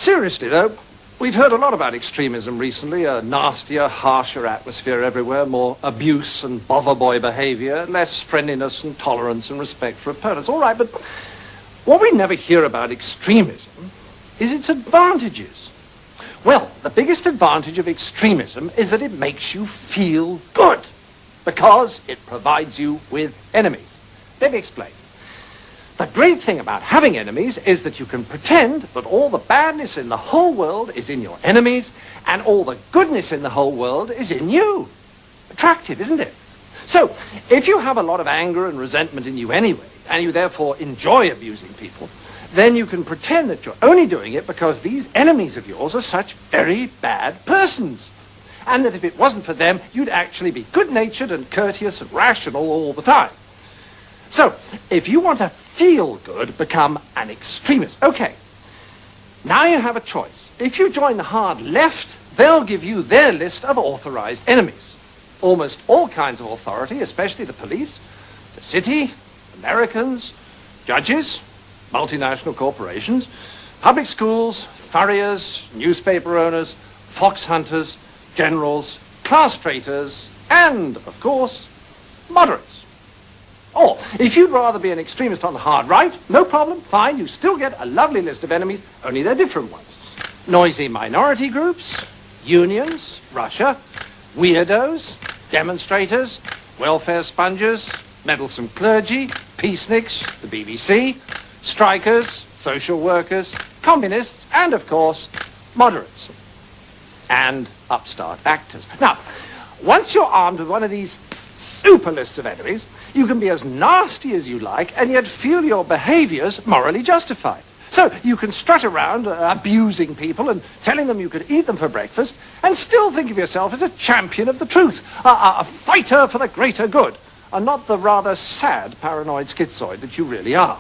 Seriously, though, we've heard a lot about extremism recently, a nastier, harsher atmosphere everywhere, more abuse and bother boy behavior, less friendliness and tolerance and respect for opponents. All right, but what we never hear about extremism is its advantages. Well, the biggest advantage of extremism is that it makes you feel good because it provides you with enemies. Let me explain. The great thing about having enemies is that you can pretend that all the badness in the whole world is in your enemies and all the goodness in the whole world is in you. Attractive, isn't it? So, if you have a lot of anger and resentment in you anyway, and you therefore enjoy abusing people, then you can pretend that you're only doing it because these enemies of yours are such very bad persons. And that if it wasn't for them, you'd actually be good-natured and courteous and rational all the time. So, if you want to feel good, become an extremist. Okay, now you have a choice. If you join the hard left, they'll give you their list of authorized enemies. Almost all kinds of authority, especially the police, the city, Americans, judges, multinational corporations, public schools, furriers, newspaper owners, fox hunters, generals, class traitors, and, of course, moderates. Or, if you'd rather be an extremist on the hard right, no problem, fine, you still get a lovely list of enemies, only they're different ones. Noisy minority groups, unions, Russia, weirdos, demonstrators, welfare sponges, meddlesome clergy, peaceniks, the BBC, strikers, social workers, communists, and, of course, moderates. And upstart actors. Now, once you're armed with one of these super lists of enemies, you can be as nasty as you like and yet feel your behaviors morally justified. So you can strut around abusing people and telling them you could eat them for breakfast and still think of yourself as a champion of the truth, a fighter for the greater good, and not the rather sad paranoid schizoid that you really are.